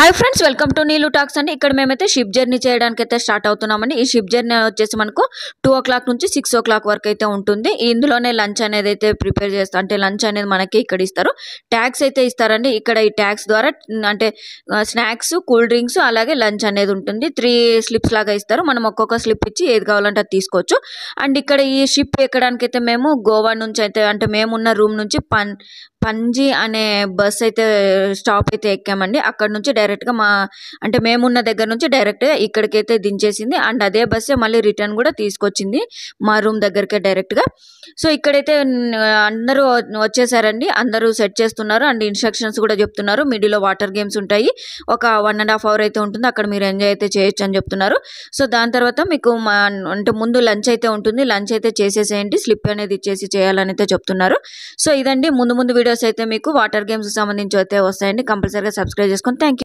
Hi friends, welcome to Neelu talks అండి. ఇక్కడ మేమైతే షిప్ జర్నీ చేయడానికి అయితే స్టార్ట్ అవుతున్నామండి. ఈ షిప్ జర్నీ వచ్చేసి మనకు 2 o'clock నుంచి 6 o'clock వరకు అయితే ఉంటుంది. ఇందులోనే లంచ్ అనేది అయితే ప్రిపేర్ చేస్తాం. అంటే లంచ్ అనేది మనకి ఇక్కడ ఇస్తారు. ట్యాక్స్ అయితే ఇస్తారండి. ఇక్కడ ఈ ట్యాక్స్ ద్వారా అంటే స్నాక్స్, కూల్ డ్రింక్స్ అలాగే లంచ్ అనేది ఉంటుంది. 3 స్లిప్స్ లాగా ఇస్తారు. మనం ఒక్కొక్క స్లిప్ ఇచ్చి ఏది కావాలంటే అది తీసుకోవచ్చు. అండ్ ఇక్కడ ఈ షిప్ ఎక్కడానికి అయితే మేము గోవా నుంచి అయితే అంటే మేమున్న రూమ్ నుంచి పంజీ అనే బస్ అయితే స్టాప్ అయితే ఎక్కామండి. అక్కడ నుంచి డైరెక్ట్గా అంటే మేమున్న దగ్గర నుంచి డైరెక్ట్గా ఇక్కడికైతే దించేసింది. అండ్ అదే బస్సే మళ్ళీ రిటర్న్ కూడా తీసుకొచ్చింది మా రూమ్ దగ్గరకే డైరెక్ట్గా. సో ఇక్కడైతే అందరూ వచ్చేసారండి. అందరూ సెట్ చేస్తున్నారు అండ్ ఇన్స్ట్రక్షన్స్ కూడా చెప్తున్నారు. మిడిల్లో వాటర్ గేమ్స్ ఉంటాయి. ఒక 1.5 hour అయితే ఉంటుంది. అక్కడ మీరు ఎంజాయ్ అయితే చేయొచ్చు అని చెప్తున్నారు. సో దాని తర్వాత మీకు అంటే ముందు లంచ్ అయితే ఉంటుంది. లంచ్ అయితే చేసేసేయండి, స్లిప్ అనేది ఇచ్చేసి చేయాలని అయితే చెప్తున్నారు. సో ఇదండి, ముందు వీడియోస్ అయితే మీకు వాటర్ గేమ్స్ సంబంధించి అయితే వస్తాయండి. కంపల్సరీగా సబ్స్క్రైబ్ చేసుకొని థ్యాంక్ యూ.